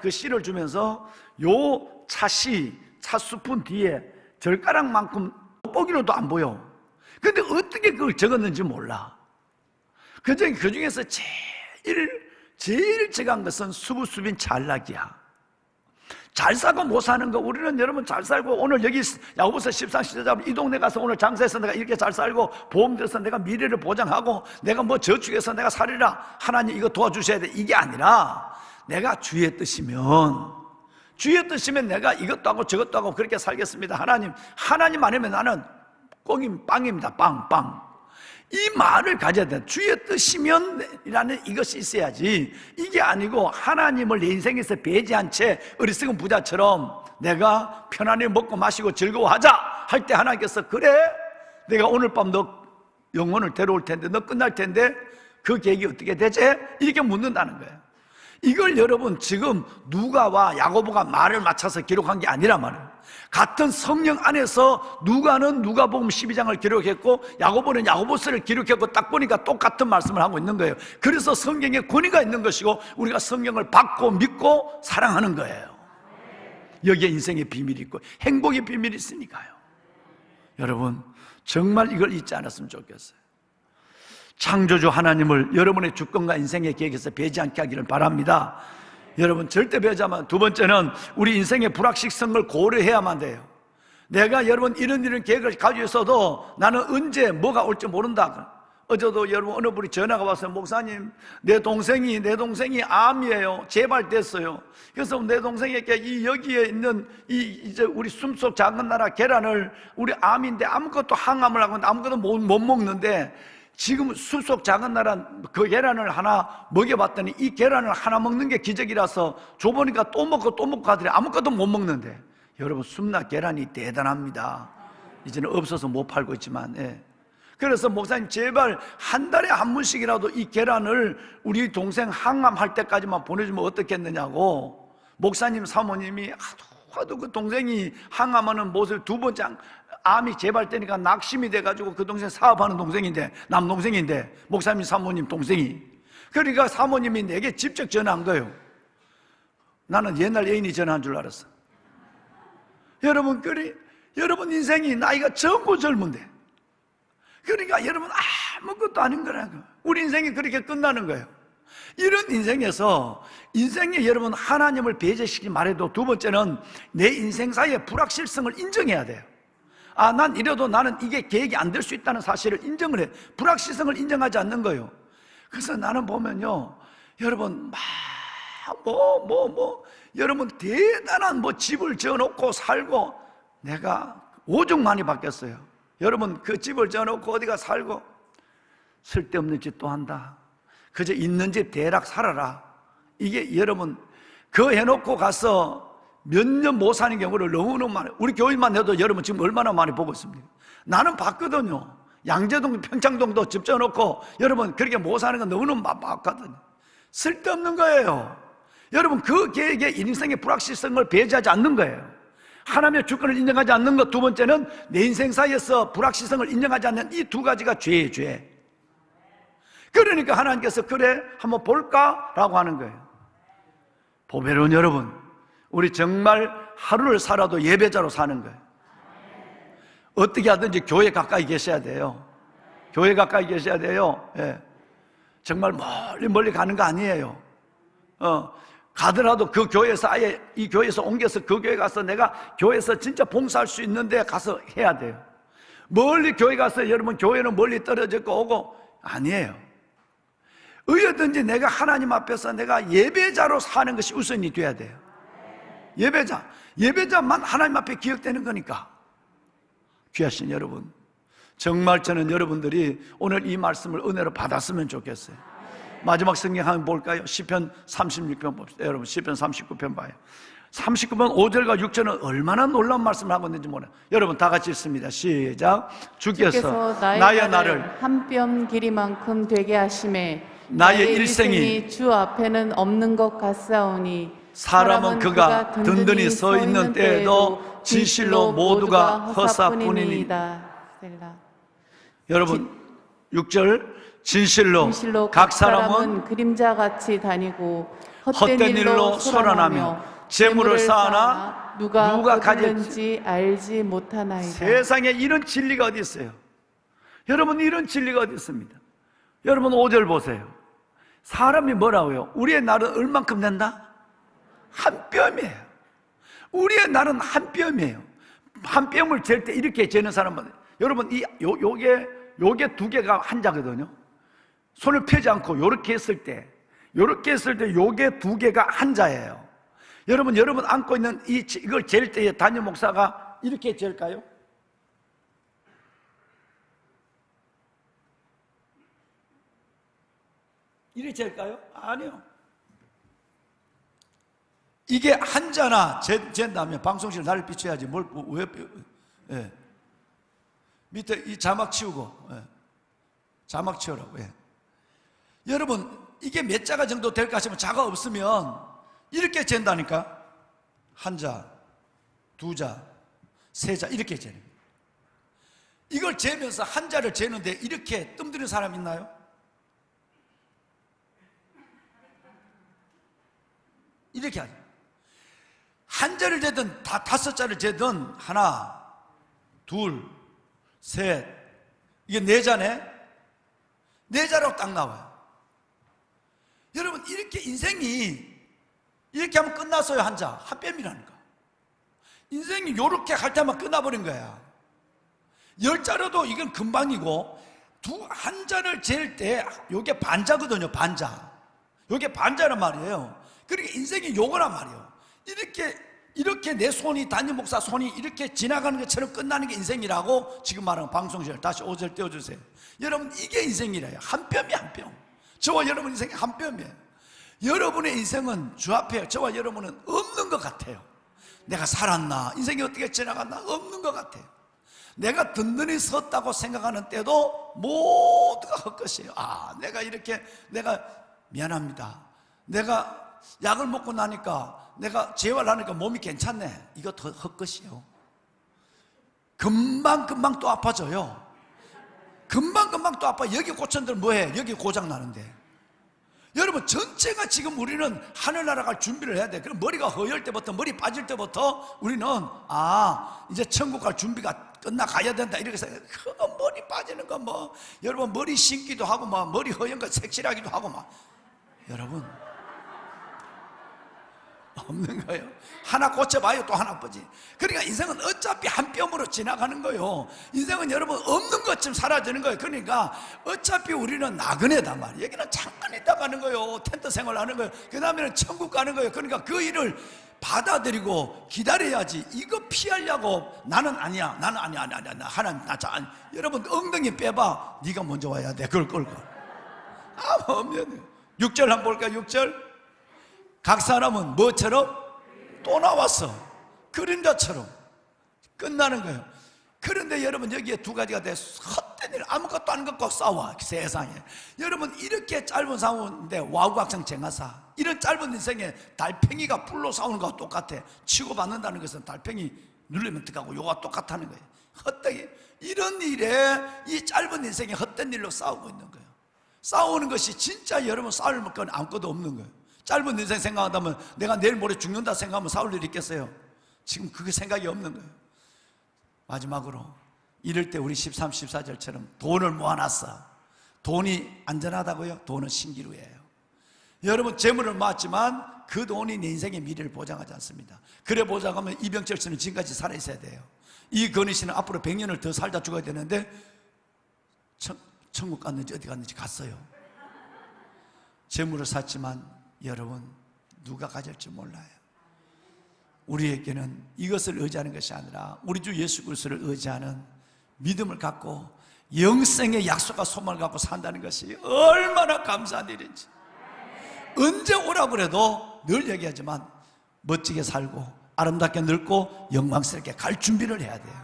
Speaker 3: 그 씨를 주면서 요 차씨, 차 스푼 뒤에 젓가락만큼 돋보기로도 안 보여. 근데 어떻게 그걸 적었는지 몰라. 그 중에서 제일 적은 것은 수부수빈 찰락이야. 잘 사고 못 사는 거, 우리는 여러분 잘 살고, 오늘 여기 야고보서 13시대 이 동네 가서 오늘 장사해서 내가 이렇게 잘 살고, 보험 들어서 내가 미래를 보장하고, 내가 뭐 저축해서 내가 살리라, 하나님 이거 도와주셔야 돼, 이게 아니라 내가 주의 뜻이면 내가 이것도 하고 저것도 하고 그렇게 살겠습니다. 하나님 아니면 나는 빵입니다. 빵. 이 말을 가져야 돼. 주의 뜻이면이라는 이것이 있어야지. 이게 아니고 하나님을 내 인생에서 배제한 채 어리석은 부자처럼 내가 편안히 먹고 마시고 즐거워하자 할 때 하나님께서 그래, 내가 오늘 밤 너 영혼을 데려올 텐데, 너 끝날 텐데 그 계획이 어떻게 되지? 이렇게 묻는다는 거예요. 이걸 여러분 지금 누가와 야고보가 말을 맞춰서 기록한 게 아니란 말이에요. 같은 성령 안에서 누가는 누가복음 12장을 기록했고 야고보는 야고보서를 기록했고, 딱 보니까 똑같은 말씀을 하고 있는 거예요. 그래서 성경에 권위가 있는 것이고 우리가 성경을 받고 믿고 사랑하는 거예요. 여기에 인생의 비밀이 있고 행복의 비밀이 있으니까요. 여러분 정말 이걸 잊지 않았으면 좋겠어요. 창조주 하나님을 여러분의 주권과 인생의 계획에서 배제 않게 하기를 바랍니다. 여러분 절대 배제하면. 두 번째는 우리 인생의 불확실성을 고려해야만 돼요. 내가 여러분 이런 계획을 가지고 있어도 나는 언제 뭐가 올지 모른다. 어제도 여러분 어느 분이 전화가 왔어요. 목사님, 내 동생이 암이에요. 재발됐어요. 그래서 내 동생에게 여기에 있는 이제 우리 숨속 작은 나라 계란을, 우리 암인데 아무것도 항암을 하고 아무것도 못 먹는데, 지금 숲속 작은 나라 그 계란을 하나 먹여봤더니 이 계란을 하나 먹는 게 기적이라서 줘보니까 또 먹고 하더니 아무것도 못 먹는데, 여러분 숨나 계란이 대단합니다. 이제는 없어서 못 팔고 있지만, 그래서 목사님 제발 한 달에 한 번씩이라도 이 계란을 우리 동생 항암할 때까지만 보내주면 어떻겠느냐고. 목사님 사모님이 하도 그 동생이 항암하는 모습을 두 번째 암이 재발되니까 낙심이 돼가지고, 그 동생 사업하는 동생인데, 남동생인데, 목사님 사모님 동생이, 그러니까 사모님이 내게 직접 전화한 거예요. 나는 옛날 애인이 전화한 줄 알았어. 여러분 인생이 나이가 전부 젊은데, 그러니까 여러분 아무것도 아닌 거라고. 우리 인생이 그렇게 끝나는 거예요. 이런 인생에 여러분 하나님을 배제시키지 말아도, 두 번째는 내 인생사의 불확실성을 인정해야 돼요. 난 이래도 나는 이게 계획이 안 될 수 있다는 사실을 인정을 해. 불확실성을 인정하지 않는 거예요. 그래서 나는 보면요, 여러분 여러분 대단한 집을 지어놓고 살고, 내가 오죽 많이 바뀌었어요. 여러분 그 집을 지어놓고 어디가 살고 쓸데없는 짓도 한다. 그저 있는 집 대략 살아라. 이게 여러분 그거 해놓고 가서 몇 년 못 사는 경우를 너무너무 많아요. 우리 교회만 해도 여러분 지금 얼마나 많이 보고 있습니까? 나는 봤거든요. 양재동, 평창동도 집 지어놓고 여러분 그렇게 못 사는 건 너무너무 봤거든요. 쓸데없는 거예요. 여러분 그 계획에 인생의 불확실성을 배제하지 않는 거예요. 하나님의 주권을 인정하지 않는 것. 두 번째는 내 인생사에서 불확실성을 인정하지 않는 이 두 가지가 죄예요, 죄. 그러니까 하나님께서 그래 한번 볼까? 라고 하는 거예요. 보배로운 여러분, 우리 정말 하루를 살아도 예배자로 사는 거예요. 어떻게 하든지 교회 가까이 계셔야 돼요. 교회 가까이 계셔야 돼요. 정말 멀리 가는 거 아니에요. 가더라도 그 교회에서 아예 이 교회에서 옮겨서 그 교회 가서 내가 교회에서 진짜 봉사할 수 있는데 가서 해야 돼요. 멀리 교회 가서 여러분 교회는 멀리 떨어져 있고 오고 아니에요. 어디든지 내가 하나님 앞에서 내가 예배자로 사는 것이 우선이 돼야 돼요. 예배자만 하나님 앞에 기억되는 거니까. 귀하신 여러분, 정말 저는 여러분들이 오늘 이 말씀을 은혜로 받았으면 좋겠어요. 마지막 성경 한번 볼까요? 시편 36편 봅시다. 여러분 시편 39편 봐요. 39번 5절과 6절은 얼마나 놀라운 말씀을 하고 있는지 몰라요. 여러분 다 같이 읽습니다. 시작. 주께서 나의 나를
Speaker 2: 한 뼘 길이만큼 되게 하심에
Speaker 3: 나의 일생이
Speaker 2: 주 앞에는 없는 것 같사오니
Speaker 3: 사람은 그가 든든히 서 있는 때에도 진실로 모두가 허사뿐이니이다. 여러분 6절 진실로 각 사람은
Speaker 2: 그림자같이 다니고
Speaker 3: 헛된 일로 소란하며 재물을 쌓아나 누가 가질지
Speaker 2: 알지 못하나이다.
Speaker 3: 세상에 이런 진리가 어디 있어요? 여러분 이런 진리가 어디 있습니다. 여러분 5절 보세요. 사람이 뭐라고요? 우리의 날은 얼만큼 된다? 한 뼘이에요. 우리의 날은 한 뼘이에요. 한 뼘을 잴 때 이렇게 재는 사람은 여러분 요게 두 개가 한 자거든요. 손을 펴지 않고 요렇게 했을 때 요게 두 개가 한 자예요. 여러분 안고 있는 이걸 잴 때에 담임 목사가 이렇게 잴까요? 이렇게 잴까요? 아니요. 이게 한 자나 잰다면 방송실 나를 비춰야지 예. 밑에 이 자막 치우고 자막 치우라고. 여러분 이게 몇 자가 정도 될까 하시면 자가 없으면 이렇게 잰다니까. 한 자, 두 자, 세 자 이렇게 재는 거예요. 이걸 재면서 한 자를 재는데 이렇게 뜸들이는 사람 있나요? 이렇게 하죠. 한 자를 재든 다섯 자를 재든 하나, 둘, 셋 이게 네 자네. 네 자로 딱 나와요. 여러분 이렇게 인생이 이렇게 하면 끝났어요. 한 자, 한 뼘이라니까. 인생이 요렇게 할 때만 끝나버린 거야. 10자로도 이건 금방이고 한 자를 잴 때 요게 반자거든요. 반자. 요게 반자란 말이에요. 그러니까 인생이 요거란 말이에요. 이렇게 내 손이 담임 목사 손이 이렇게 지나가는 것처럼 끝나는 게 인생이라고 지금 말하는 방송실 다시 5절 띄워주세요. 여러분 이게 인생이래요. 한 뼘이 한 뼘. 저와 여러분 인생이 한 뼘이에요. 여러분의 인생은 주 앞에 저와 여러분은 없는 것 같아요. 내가 살았나? 인생이 어떻게 지나갔나? 없는 것 같아요. 내가 든든히 섰다고 생각하는 때도 모두가 헛것이에요. 내가 미안합니다. 내가 약을 먹고 나니까 내가 재활하니까 몸이 괜찮네. 이거 더 헛것이에요. 금방 또 아파져요. 금방 또 아파. 여기 고천들 뭐해? 여기 고장 나는데. 여러분 전체가 지금 우리는 하늘나라 갈 준비를 해야 돼. 그럼 머리가 허열 때부터 머리 빠질 때부터 우리는 이제 천국 갈 준비가 끝나가야 된다 이렇게 해서 머리 빠지는 거 뭐 여러분 머리 심기도 하고 막 머리 허연 거 색칠하기도 하고 막 여러분 없는 거예요. 하나 고쳐봐요 또 하나 빠지. 그러니까 인생은 어차피 한 뼘으로 지나가는 거예요. 인생은 여러분 없는 것쯤 사라지는 거예요. 그러니까 어차피 우리는 나그네단 말이에요. 여기는 잠깐 있다 가는 거예요. 텐트 생활하는 거예요. 그 다음에는 천국 가는 거예요. 그러니까 그 일을 받아들이고 기다려야지. 이거 피하려고 나는 아니야 하나님 나자. 여러분 엉덩이 빼봐. 네가 먼저 와야 돼. 그걸 끌고 없는 6절 한번 볼까요? 6절 각 사람은 뭐처럼? 또 나왔어. 그림자처럼 끝나는 거예요. 그런데 여러분 여기에 두 가지가 돼. 헛된 일 아무것도 안 갖고 싸워 세상에. 여러분 이렇게 짧은 싸우는데 와우각성 쟁하사 이런 짧은 인생에 달팽이가 뿔로 싸우는 거와 똑같아. 치고받는다는 것은 달팽이 누르면 들어가고 요가 똑같다는 거예요. 헛되게 이런 일에 이 짧은 인생에 헛된 일로 싸우고 있는 거예요. 싸우는 것이 진짜 여러분 싸울 건 아무것도 없는 거예요. 짧은 인생 생각한다면 내가 내일 모레 죽는다 생각하면 싸울 일이 있겠어요? 지금 그게 생각이 없는 거예요. 마지막으로 이럴 때 우리 13, 14절처럼 돈을 모아놨어. 돈이 안전하다고요? 돈은 신기루예요. 여러분 재물을 모았지만 그 돈이 내 인생의 미래를 보장하지 않습니다. 그래 보장하면 이병철 씨는 지금까지 살아있어야 돼요. 이건희 씨는 앞으로 100년을 더 살다 죽어야 되는데 천국 갔는지 어디 갔는지 갔어요. 재물을 샀지만 여러분 누가 가질지 몰라요. 우리에게는 이것을 의지하는 것이 아니라 우리 주 예수 그리스도를 의지하는 믿음을 갖고 영생의 약속과 소망을 갖고 산다는 것이 얼마나 감사한 일인지. 언제 오라고 해도 늘 얘기하지만 멋지게 살고 아름답게 늙고 영광스럽게 갈 준비를 해야 돼요.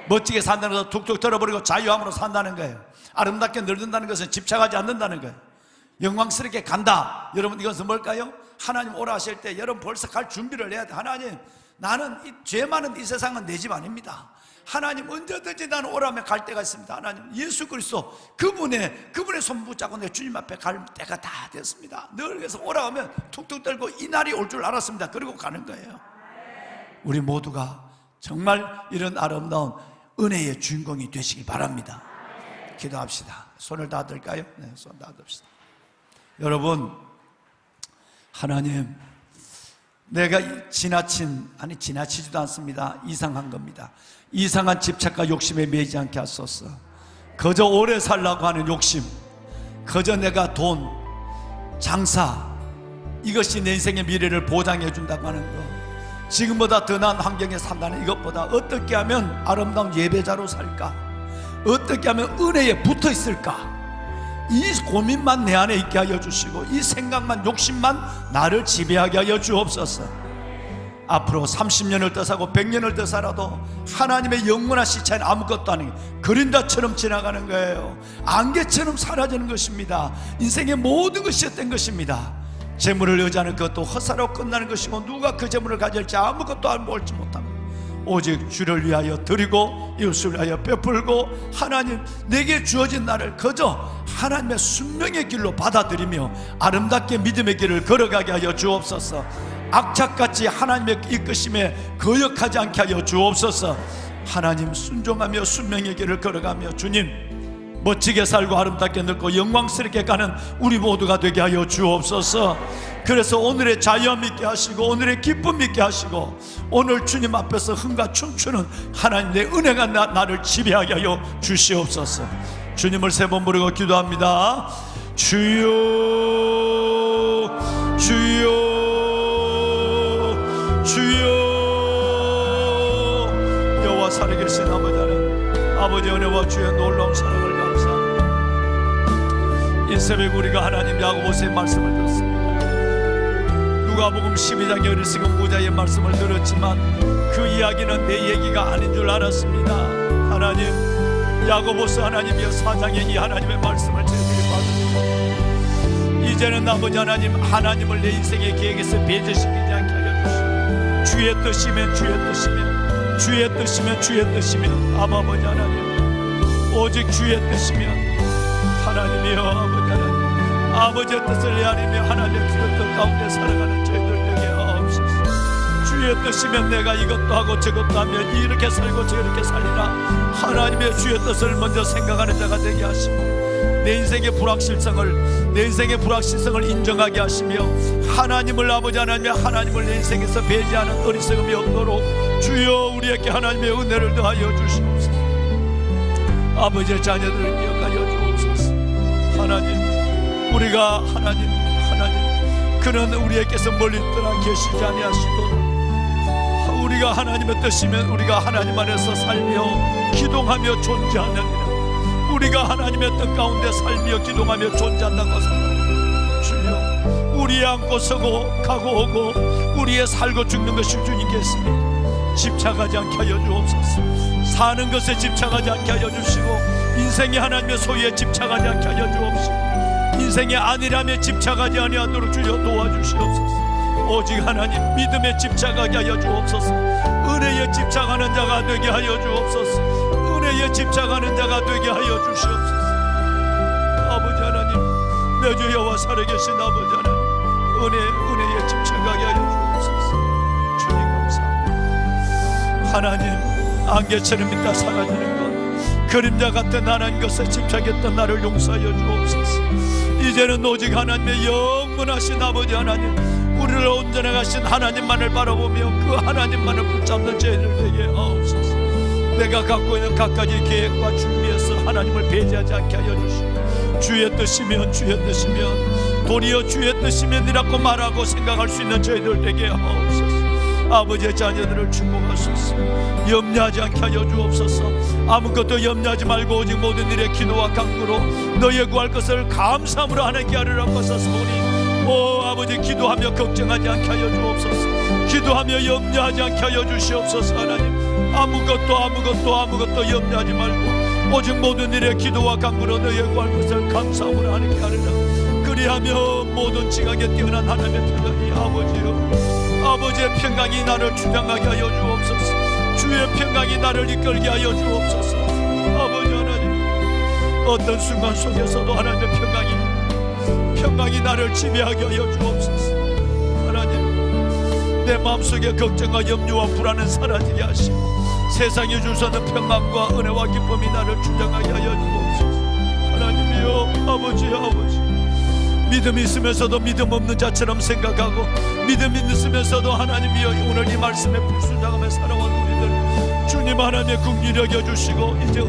Speaker 3: 멋지게 산다는 것은 툭툭 털어버리고 자유함으로 산다는 거예요. 아름답게 늙는다는 것은 집착하지 않는다는 거예요. 영광스럽게 간다. 여러분 이것은 뭘까요? 하나님 오라 하실 때 여러분 벌써 갈 준비를 해야 돼. 하나님, 나는 이 죄 많은 이 세상은 내 집 아닙니다. 하나님 언제든지 나는 오라면 갈 때가 있습니다. 하나님 예수 그리스도 그분의 손 붙잡고 내 주님 앞에 갈 때가 다 됐습니다. 늘 그래서 오라 하면 툭툭 떨고 이 날이 올 줄 알았습니다. 그리고 가는 거예요. 우리 모두가 정말 이런 아름다운 은혜의 주인공이 되시길 바랍니다. 기도합시다. 손을 다 들까요? 네, 손 다 듭시다. 여러분, 하나님, 내가 지나치지도 않습니다. 이상한 겁니다. 이상한 집착과 욕심에 매이지 않게 하소서. 그저 오래 살라고 하는 욕심, 그저 내가 돈, 장사, 이것이 내 인생의 미래를 보장해 준다고 하는 것, 지금보다 더 나은 환경에 산다는 이것보다 어떻게 하면 아름다운 예배자로 살까, 어떻게 하면 은혜에 붙어 있을까, 이 고민만 내 안에 있게 하여 주시고 이 생각만, 욕심만 나를 지배하게 하여 주옵소서. 앞으로 30년을 더 사고 100년을 더 살아도 하나님의 영원한 시차는 아무것도 아닌 그림자처럼 지나가는 거예요. 안개처럼 사라지는 것입니다. 인생의 모든 것이 헛된 것입니다. 재물을 의지하는 그것도 헛사로 끝나는 것이고 누가 그 재물을 가질지 아무것도 알지 못합니다. 오직 주를 위하여 드리고 이웃을 위하여 베풀고 하나님 내게 주어진 나를 그저 하나님의 순명의 길로 받아들이며 아름답게 믿음의 길을 걸어가게 하여 주옵소서. 악착같이 하나님의 이끄심에 거역하지 않게 하여 주옵소서. 하나님 순종하며 순명의 길을 걸어가며 주님 멋지게 살고 아름답게 늙고 영광스럽게 가는 우리 모두가 되게 하여 주옵소서. 그래서 오늘의 자유함 있게 하시고 오늘의 기쁨 있게 하시고 오늘 주님 앞에서 흥과 춤추는 하나님 내 은혜가 나를 지배하게 하여 주시옵소서. 주님을 세 번 부르고 기도합니다. 주여 주여 주여. 여호와 살아계신 아버지 하나님, 아버지 은혜와 주의 놀라운 사랑을 감사합니다. 이 새벽 우리가 하나님 야고보서의 말씀을 들었습니다. 누가복음 12장의 어리석은 부자의 말씀을 들었지만 그 이야기는 내 얘기가 아닌 줄 알았습니다. 하나님, 야고보서 하나님이여 4장의 이 하나님의 말씀을 저희들이 받습니다. 이제는 아버지 하나님, 하나님을 내 인생의 계획에서 배제시키지 않게 하여 주시고 주의 뜻이면 주의 뜻이면 주의 뜻이면 주의 뜻이면 아버지 하나님, 오직 주의 뜻이면 하나님이여 아버지 하나님, 아버지의 뜻을 헤아리며 하나님의 뜻 가운데 살아가는 저희들 되게 하옵소서. 주의 뜻이면 내가 이것도 하고 저것도 하며 이렇게 살고 저렇게 살리라. 하나님의 주의 뜻을 먼저 생각하는 자가 되게 하시고 내 인생의 불확실성을 인정하게 하시며 하나님을 아버지 하나님을 내 인생에서 배제하는 어리석음이 없도록 주여 우리에게 하나님의 은혜를 더하여 주시옵소서. 아버지의 자녀들을 기억하여 주옵소서. 하나님, 우리가 하나님 그는 우리에게서 멀리 떠나 계시지 아니하시고 우리가 하나님의 뜻이면 우리가 하나님 안에서 살며 기동하며 존재하느니라. 우리가 하나님의 뜻 가운데 살며 기동하며 존재한다고 생각합니다. 주여, 우리의 앉고 서고 가고 오고 우리의 살고 죽는 것이 주님께 있습니다. 집착하지 않게 하여 주옵소서. 사는 것에 집착하지 않게 하여 주시고 인생이 하나님의 소유에 집착하지 않게 하여 주옵시고 인생의 안일함에 집착하지 아니하도록 주여 도와주시옵소서. 오직 하나님 믿음에 집착하게 하여 주옵소서. 은혜에 집착하는 자가 되게 하여 주옵소서. 은혜에 집착하는 자가 되게 하여 주시옵소서. 아버지 하나님, 내 주 여호와 살아계신 아버지 하나님, 은혜에 집착하게 하여 주옵소서. 주님 감사합니다. 하나님, 안개처럼 있다 사라지는 것, 그림자 같은 하나님 것에 집착했던 나를 용서하여 주옵소서. 이제는 오직 하나님의 영원하신 아버지 하나님, 우리를 온전히 가신 하나님만을 바라보며 그 하나님만을 붙잡는 저희들 되게 하옵소서. 내가 갖고 있는 각가지 계획과 준비해서 하나님을 배제하지 않게 하여 주시고 주의 뜻이면 도리어 주의 뜻이면이라고 말하고 생각할 수 있는 저희들 되게 하옵소서. 아버지의 자녀들을 축복하소서. 염려하지 않게 하여 주옵소서. 아무것도 염려하지 말고 오직 모든 일에 기도와 간구로 너희의 구할 것을 감사함으로 하나님께 아뢰라고 하셨으니, 오 아버지, 기도하며 걱정하지 않게 하여 주옵소서. 기도하며 염려하지 않게 하여 주시옵소서. 하나님, 아무것도 염려하지 말고 오직 모든 일에 기도와 간구로 너희의 구할 것을 감사함으로 하나님께 아뢰라. 그리하며 모든 지각에 뛰어난 하나님의 평강이 아버지의 평강이 나를 주장하게 하여 주옵소서. 주의 평강이 나를 이끌게 하여 주옵소서. 아버지 하나님, 어떤 순간 속에서도 하나님의 평강이 나를 지배하게 하여 주옵소서. 하나님, 내 마음속에 걱정과 염려와 불안은 사라지게 하시고 세상이 줄 수 없는 평강과 은혜와 기쁨이 나를 주장하게 하여 주옵소서. 하나님이여, 아버지, 믿음이 있으면서도 믿음 없는 자처럼 생각하고, 믿음이 있으면서도 하나님이여 오늘 이 말씀에 불순종하며 살아온 우리들 주님 하나님의 긍휼히 여겨주시고, 이제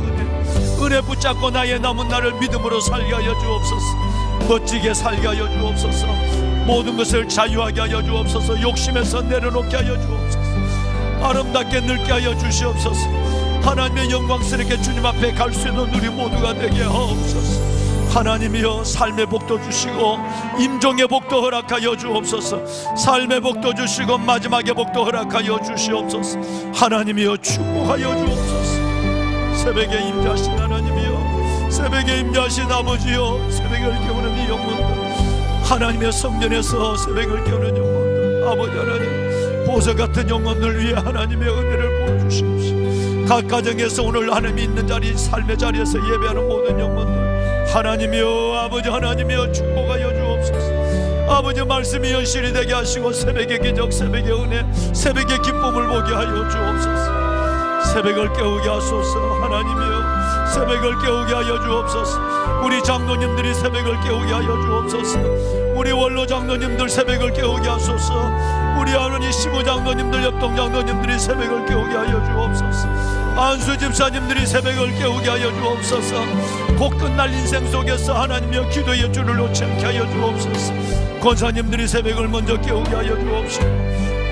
Speaker 3: 은혜 붙잡고 나의 남은 날을 믿음으로 살게 하여 주옵소서. 멋지게 살게 하여 주옵소서. 모든 것을 자유하게 하여 주옵소서. 욕심에서 내려놓게 하여 주옵소서. 아름답게 늙게 하여 주시옵소서. 하나님의 영광스럽게 주님 앞에 갈 수 있는 우리 모두가 되게 하옵소서. 하나님이여, 삶의 복도 주시고 임종의 복도 허락하여 주옵소서. 삶의 복도 주시고 마지막의 복도 허락하여 주시옵소서. 하나님이여, 축복하여 주옵소서. 새벽에 임자신 하나님이여, 새벽에 임자신 아버지여, 새벽을 깨우는 이 영혼들, 하나님의 성전에서 새벽을 깨우는 영혼들, 아버지 하나님, 보석 같은 영혼들 위해 하나님의 은혜를 부어주시옵소서. 각 가정에서 오늘 하나님이 있는 자리, 삶의 자리에서 예배하는 모든 영혼들, 하나님이여, 아버지 하나님이여, 축복하여 주옵소서. 아버지 말씀이 현실이 되게 하시고 새벽의 기적, 새벽의 은혜, 새벽의 기쁨을 보게 하여 주옵소서. 새벽을 깨우게 하소서. 하나님이여, 새벽을 깨우게 하여 주옵소서. 우리 장로님들이 새벽을 깨우게 하여 주옵소서. 우리 원로 장로님들 새벽을 깨우게 하소서. 우리 하느니 시부 장로님들, 협동 장로님들이 새벽을 깨우게 하여 주옵소서. 안수 집사님들이 새벽을 깨우게 하여 주옵소서. 곧 끝날 인생 속에서 하나님이여 기도의 줄을 놓지 않게 하여 주옵소서. 권사님들이 새벽을 먼저 깨우게 하여 주옵시고,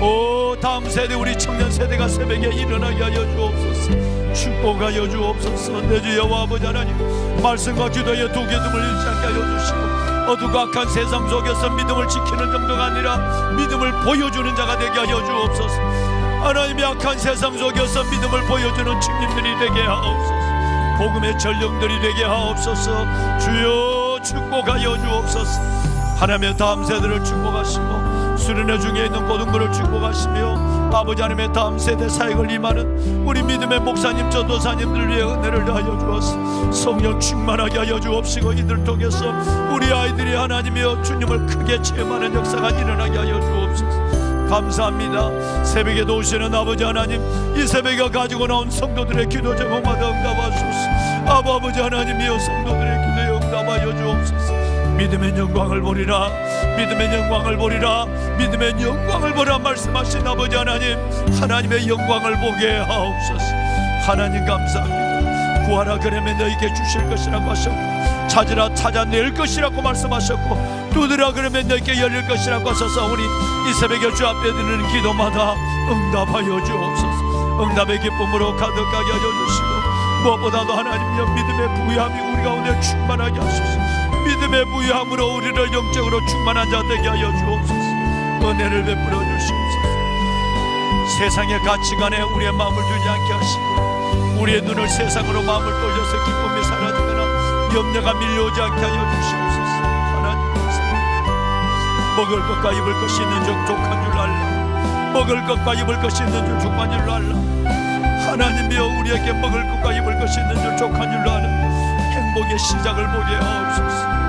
Speaker 3: 오 다음 세대, 우리 청년 세대가 새벽에 일어나게 하여 주옵소서. 축복하여 주옵소서. 내 주 여호와 아버지 하나님, 말씀과 기도의 두 기둥을 잃지 않게 하여 주시고, 어두고 악한 세상 속에서 믿음을 지키는 정도가 아니라 믿음을 보여주는 자가 되게 하여 주옵소서. 하나님의 악한 세상 속에서 믿음을 보여주는 증인들이 되게 하옵소서. 복음의 전령들이 되게 하옵소서. 주여, 축복하여 주옵소서. 하나님의 다음 세대를 축복하시고 수련회 중에 있는 모든 것을 축복하시며, 아버지 하나님의 다음 세대 사역을 임하는 우리 믿음의 목사님, 전도사님들 위해 은혜를 하여 주옵소서. 성령 충만하게 하여 주옵시고, 이들 통해서 우리 아이들이 하나님이여 주님을 크게 체험하는 역사가 일어나게 하여 주옵소서. 감사합니다. 새벽에도 오시는 아버지 하나님, 이 새벽에 가지고 나온 성도들의 기도 제목마다 응답하소서. 아버지 하나님이여, 성도들의 기도에 응답하여 주옵소서. 믿음의 영광을 보리라, 믿음의 영광을 보리라, 믿음의 영광을 보라 말씀하신 아버지 하나님, 하나님의 영광을 보게 하옵소서. 하나님 감사합니다. 구하라 그러면 너희에게 주실 것이라고 하셨고, 찾으라 찾아낼 것이라고 말씀하셨고, 두드라 그러면 너희에게 열릴 것이라고 하셔서, 우리 이 새벽에 주 앞에 드리는 기도마다 응답하여 주옵소서. 응답의 기쁨으로 가득하게 하여 주시고, 무엇보다도 하나님이여 믿음의 부유함이 우리 가운데 충만하게 하소서. 믿음의 부유함으로 우리를 영적으로 충만한 자 되게 하여 주옵소서. 은혜를 베풀어 주시옵소서. 세상의 가치관에 우리의 마음을 두지 않게 하시고, 우리의 눈을 세상으로 마음을 돌려서 기쁨이 사라지거나 염려가 밀려오지 않게 하여 주시옵소서. 하나님 감사합니다. 먹을 것과 입을 것이 있는 줄 족한 줄 알라. 먹을 것과 입을 것이 있는 줄 족한 줄 알라. 하나님이여, 우리에게 먹을 것과 입을 것이 있는 줄 족한 줄 아는 행복의 시작을 보게 하옵소서.